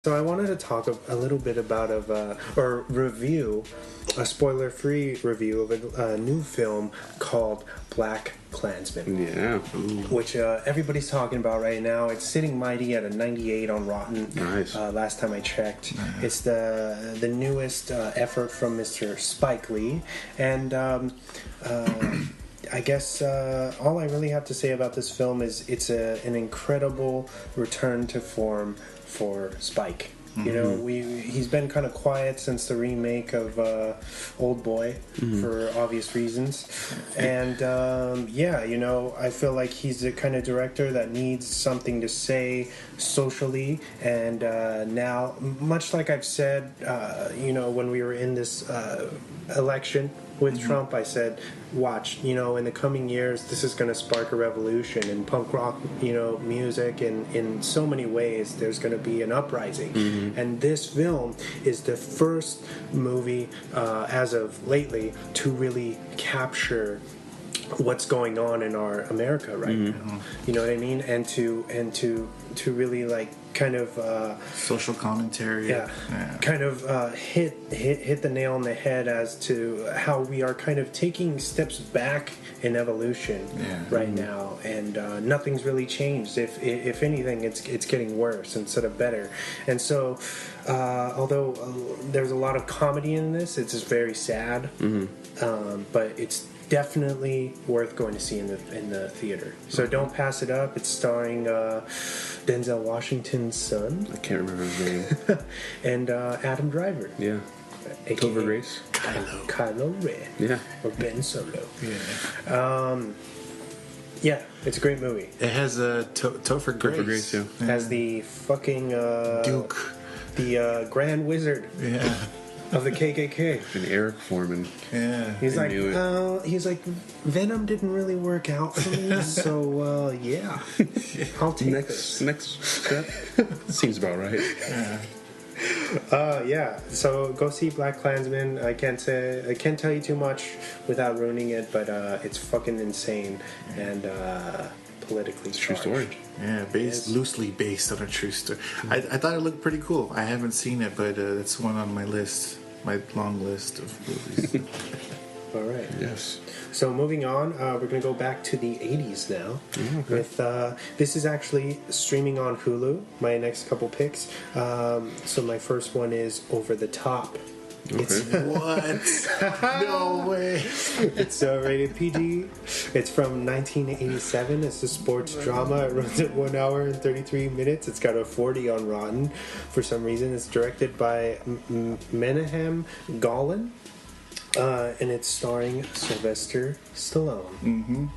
So I wanted to talk a little bit about or review a spoiler-free review of a new film called BLACKkKLANSMAN. Yeah. Which everybody's talking about right now. It's sitting mighty at a 98 on Rotten. Nice. Last time I checked. It's the newest effort from Mr. Spike Lee. And I guess all I really have to say about this film is it's an incredible return to form for Spike. You know, he's been kind of quiet since the remake of Old Boy for obvious reasons. And yeah, you know, I feel like he's the kind of director that needs something to say socially. And now, much like I've said, you know, when we were in this election with Trump, I said, watch, you know, in the coming years, this is going to spark a revolution in punk rock, you know, music, and in so many ways, there's going to be an uprising. And this film is the first movie, as of lately, to really capture what's going on in our America right now. You know what I mean? And to really like kind of social commentary. Kind of hit the nail on the head as to how we are kind of taking steps back in evolution right now, and nothing's really changed. If anything, it's getting worse instead of better. And so although there's a lot of comedy in this, it's just very sad, but it's definitely worth going to see in the theater. So don't pass it up. It's starring Denzel Washington's son. I can't remember his name. And Adam Driver. Yeah. Topher Grace. Kylo Ren. Yeah. Or Ben Solo. Yeah. Yeah, it's a great movie. It has Topher Grace. Topher Grace, yeah. Has the fucking Duke. The Grand Wizard. Yeah. Of the KKK. And Eric Foreman. Yeah. He's like, Venom didn't really work out for me, so yeah, I'll take this. Next step. Seems about right. Yeah. Yeah. So go see BLACKkKLANSMAN. I can't tell you too much without ruining it, but it's fucking insane and politically True charged. story. Yeah, loosely based on a true story. I thought it looked pretty cool. I haven't seen it, but that's one on my list, my long list of movies. All right. Yes. So moving on, we're going to go back to the 80s now. With this is actually streaming on Hulu, my next couple picks. So my first one is Over the Top. Okay. What? No way. It's rated PG. It's from 1987. It's a sports drama. It runs at 1 hour and 33 minutes. It's got a 40 on Rotten for some reason. It's directed by Menahem Golan. And it's starring Sylvester Stallone.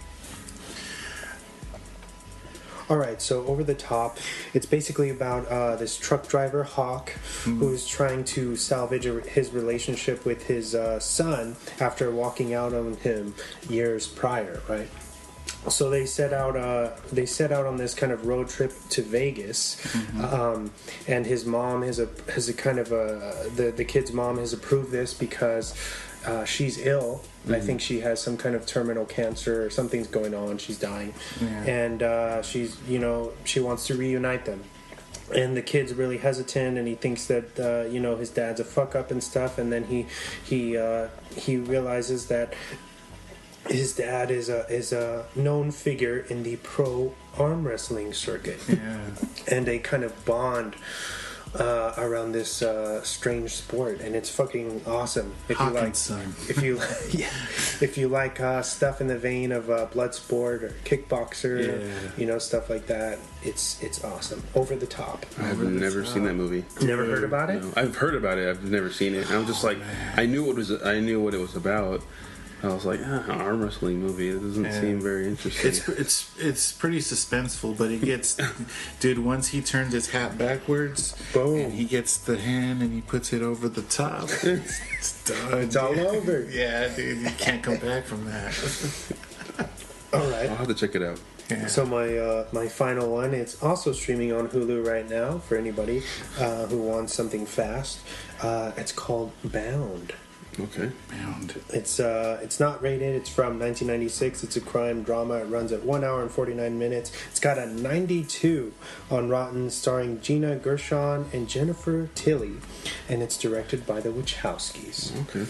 Alright, so Over the Top, it's basically about this truck driver, Hawk, who's trying to salvage his relationship with his son after walking out on him years prior, right? So they set out on this kind of road trip to Vegas, and his mom has a kind of the kid's mom has approved this because she's ill. I think she has some kind of terminal cancer or something's going on. She's dying, and she's she wants to reunite them. And the kid's really hesitant, and he thinks that his dad's a fuck up and stuff. And then he realizes that his dad is a known figure in the pro arm wrestling circuit, and they kind of bond around this strange sport, and it's fucking awesome. If you like stuff in the vein of Bloodsport or Kickboxer, stuff like that, it's awesome. Over the Top. I've never seen that movie. Never heard about it? No. I've heard about it. I've never seen it. And I'm just like, I knew what it was about. I was like, arm wrestling movie. It doesn't seem very interesting. It's pretty suspenseful, but it gets, dude. Once he turns his hat backwards, boom, and he gets the hand and he puts it over the top. It's done. It's all over. Yeah, dude, you can't come back from that. All right, I'll have to check it out. Yeah. So my final one, it's also streaming on Hulu right now for anybody who wants something fast. It's called Bound. Okay. Bound. It's not rated. It's from 1996. It's a crime drama. It runs at 1 hour and 49 minutes. It's got a 92 on Rotten, starring Gina Gershon and Jennifer Tilly, and it's directed by the Wachowskis. Okay.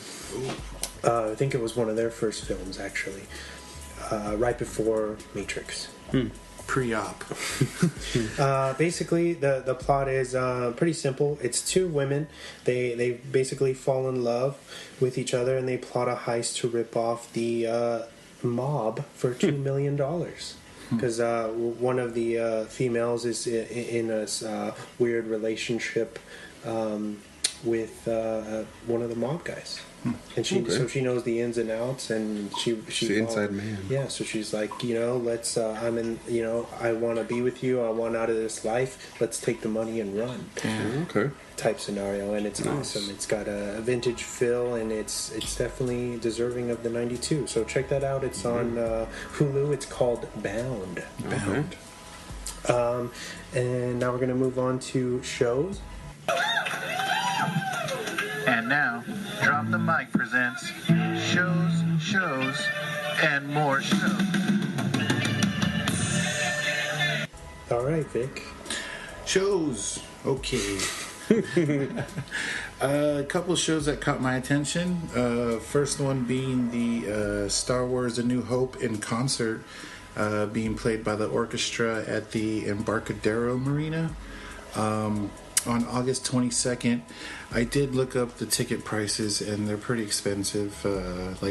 I think it was one of their first films, actually, right before Matrix. Pre-op. Basically, the plot is pretty simple. It's two women. They basically fall in love with each other, and they plot a heist to rip off the mob for $2 million. Because one of the females is in a weird relationship with one of the mob guys. And so she knows the ins and outs, and she's the inside man. Yeah, so she's like, let's. I want to be with you. I want out of this life. Let's take the money and run. Okay. Type scenario, and it's awesome. It's got a vintage feel, and it's definitely deserving of the 92. So check that out. It's on Hulu. It's called Bound. Bound. And now we're gonna move on to shows. And now, Drop the Mic presents shows, and more shows. All right, Vic. Shows. Okay. A couple shows that caught my attention. First one being the Star Wars A New Hope in concert, being played by the orchestra at the Embarcadero Marina. On August 22nd, I did look up the ticket prices, and they're pretty expensive. I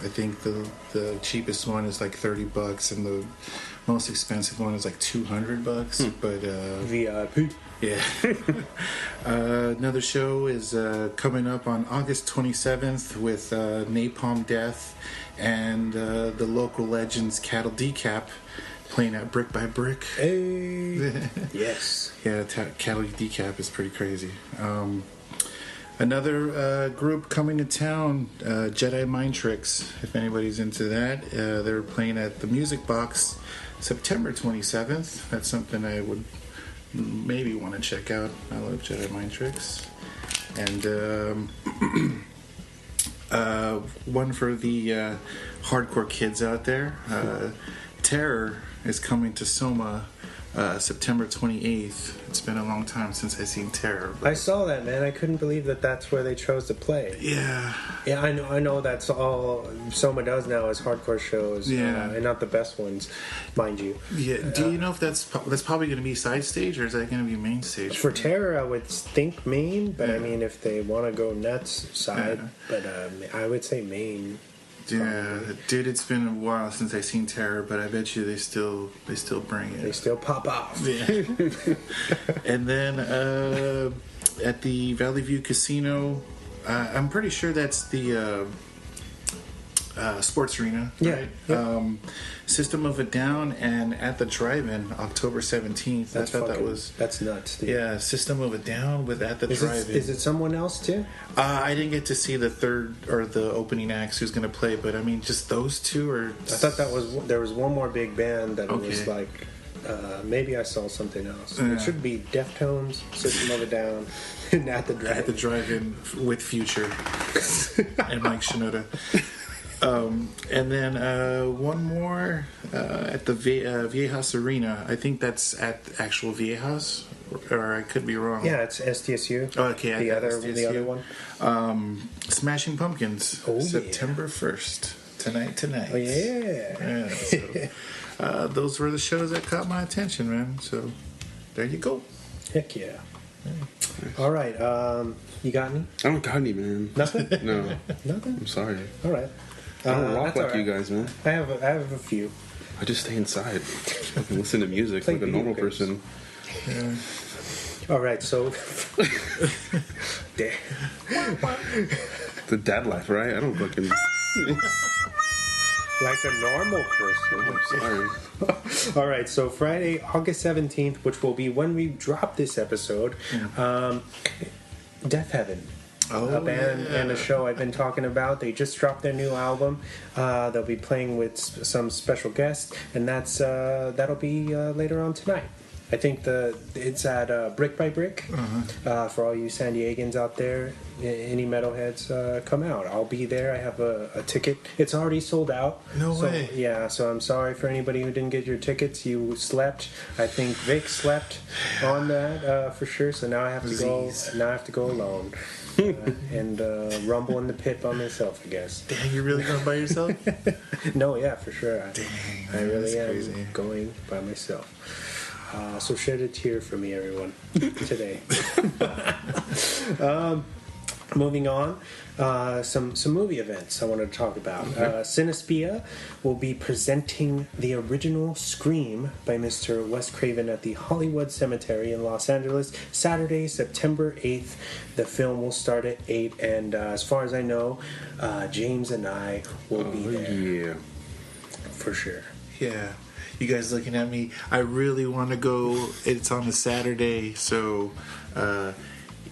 think the cheapest one is like $30, and the most expensive one is like $200. But VIP. yeah. Another show is coming up on August 27th with Napalm Death and the local legends Cattle Decap, playing at Brick by Brick. Hey. Yes. Yeah, Cattle Decap is pretty crazy. Another group coming to town, Jedi Mind Tricks, if anybody's into that. They're playing at the Music Box September 27th. That's something I would maybe want to check out. I love Jedi Mind Tricks. And one for the hardcore kids out there, Terror is coming to Soma September 28th. It's been a long time since I've seen Terror. I saw that, man. I couldn't believe that's where they chose to play. Yeah. Yeah, I know that's all Soma does now is hardcore shows. Yeah. And not the best ones, mind you. Yeah. Do you know if that's probably going to be side stage, or is that going to be main stage? For Terror, I would think main, but I mean, if they want to go nuts, side. Yeah. But I would say main. Yeah, dude, it's been a while since I've seen Terror, but I bet you they still bring it. They still pop off. Yeah. And then at the Valley View Casino, I'm pretty sure that's the sports arena. Yeah. Right? Yeah. System of a Down, and at the Drive-In, October 17th. That's nuts, dude. Yeah, System of a Down with At the Drive-In. Is it someone else too? I didn't get to see the third or the opening acts who's going to play, but I mean, just those two are. I thought there was one more big band that Okay. was like. Maybe I saw something else. Yeah. It should be Deftones, System of a Down, and At the Drive-In. At the Drive-In with Future and Mike Shinoda. And then one more at the Viejas Arena. I think that's at actual Viejas, or I could be wrong. Yeah, it's SDSU. Oh, okay, the other SDSU. one. Smashing Pumpkins. Oh, September 1st. Tonight. Oh yeah. So, those were the shows that caught my attention, man. So there you go. Heck yeah. All right. You got any? I don't got any, man. Nothing. No. Nothing. I'm sorry. All right. I don't walk that's like all right. you guys, man. I have a few. I just stay inside. I can listen to music Play like a video normal games. person. Yeah. All right. So. The dad life, right? I don't fucking. Like a normal person. I'm sorry. All right, so Friday, August 17th, which will be when we drop this episode, Death Heaven. A band and a show I've been talking about. They just dropped their new album. They'll be playing with some special guests, and that'll be later on tonight. I think it's at Brick by Brick. For all you San Diegans out there, any metalheads, come out. I'll be there. I have a ticket. It's already sold out. No way. Yeah, so I'm sorry for anybody who didn't get your tickets. You slept. I think Vic slept on that for sure. So now I have to go. Now I have to go alone. And rumble in the pit by myself, I guess. Dang, you're really going by yourself? No, yeah, for sure. Dang, I really am crazy. going by myself. So shed a tear for me, everyone, today. Moving on, some movie events I wanted to talk about. Cinespia will be presenting the original Scream by Mr. Wes Craven at the Hollywood Cemetery in Los Angeles, Saturday, September 8th. The film will start at 8, and as far as I know, James and I will be there. Yeah. For sure. Yeah. You guys looking at me? I really want to go. It's on a Saturday, so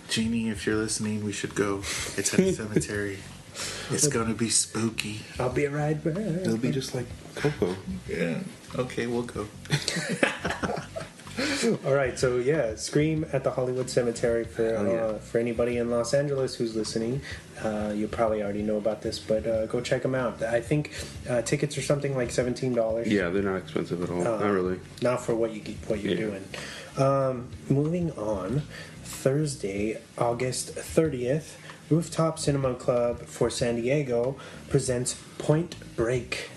Jeannie, if you're listening, we should go. It's at the cemetery. It's gonna be spooky. I'll be right back. It'll be just like Coco. Yeah. Okay, we'll go. All right, so yeah, Scream at the Hollywood Cemetery for anybody in Los Angeles who's listening. You probably already know about this, but go check them out. I think tickets are something like $17. Yeah, they're not expensive at all. Not really. Not for what you're doing. Moving on, Thursday, August 30th, Rooftop Cinema Club for San Diego presents Point Break,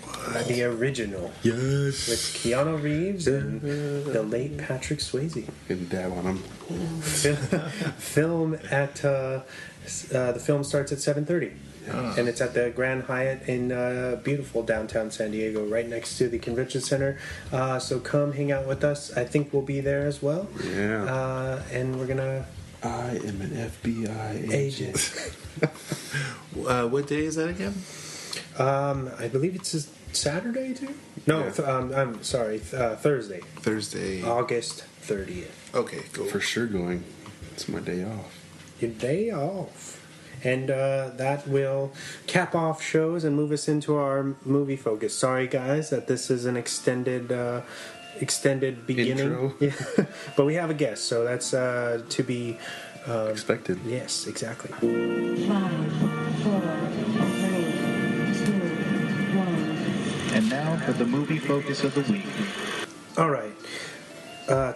the original. Yes. With Keanu Reeves and the late Patrick Swayze. Can dab on them. The film starts at 7:30, and it's at the Grand Hyatt in beautiful downtown San Diego, right next to the convention center. So come hang out with us. I think we'll be there as well. Yeah. And we're gonna. I am an FBI agent. What day is that again? I believe it's a Saturday too. No, I'm sorry, Thursday. Thursday. August 30th. Okay, cool. For sure going. It's my day off. Your day off. And that will cap off shows and move us into our movie focus. Sorry, guys, that this is an extended beginning. Intro. Yeah. But we have a guest, so that's to be Expected. Yes, exactly. 5, 4, 3, 2, 1. And now for the movie focus of the week. All right.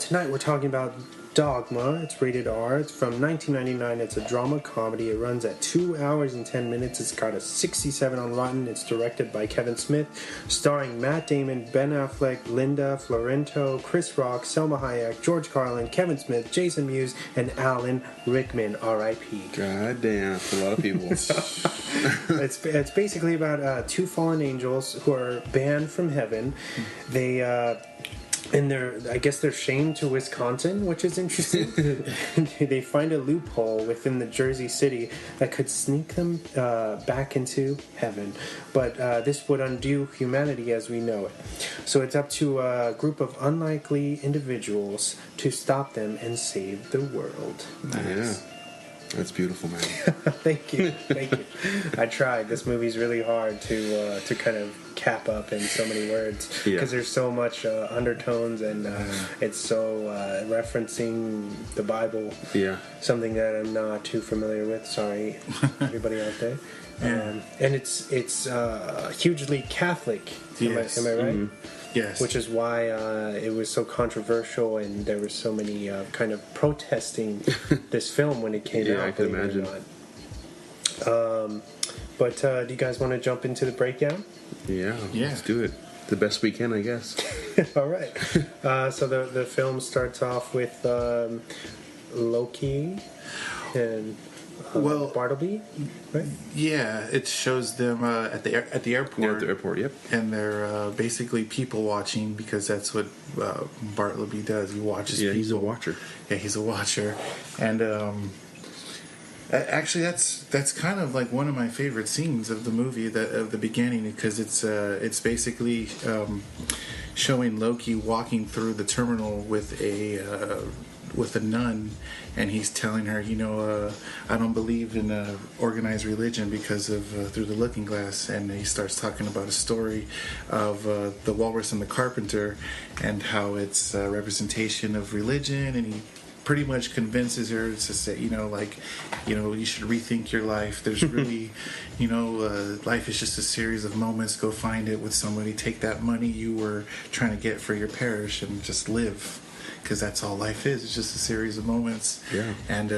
Tonight we're talking about Dogma. It's rated R. It's from 1999. It's a drama comedy. It runs at 2 hours and 10 minutes. It's got a 67 on Rotten. It's directed by Kevin Smith, starring Matt Damon, Ben Affleck, Linda Florento, Chris Rock, Selma Hayek, George Carlin, Kevin Smith, Jason Mewes, and Alan Rickman, R.I.P. God damn, that's a lot of people. It's basically about two fallen angels who are banned from heaven. They and I guess they're shamed to Wisconsin, which is interesting. They find a loophole within the Jersey City that could sneak them back into heaven. But this would undo humanity as we know it. So it's up to a group of unlikely individuals to stop them and save the world. Yeah. That's beautiful, man. Thank you. I tried. This movie's really hard to kind of cap up in so many words because there's so much undertones and it's so referencing the Bible. Yeah. Something that I'm not too familiar with. Sorry, everybody out there. And it's hugely Catholic. Yes. Am I right? Mm-hmm. Yes. Which is why it was so controversial and there were so many kind of protesting this film when it came out. Yeah, I can imagine. But do you guys want to jump into the breakdown? Yeah, let's do it. The best we can, I guess. All right. So the film starts off with Loki and Bartleby, right? Yeah, it shows them at the airport. Yeah, at the airport, yep. And they're basically people watching because that's what Bartleby does. He watches people. He's a watcher. Yeah, he's a watcher. And actually, that's kind of like one of my favorite scenes of the movie, of the beginning, because it's basically showing Loki walking through the terminal with a with a nun, and he's telling her, I don't believe in organized religion because of Through the Looking Glass, and he starts talking about a story of the Walrus and the Carpenter and how it's a representation of religion, and he pretty much convinces her to say, you should rethink your life. There's really, life is just a series of moments. Go find it with somebody. Take that money you were trying to get for your parish and just live, because that's all life is. It's just a series of moments. Yeah. And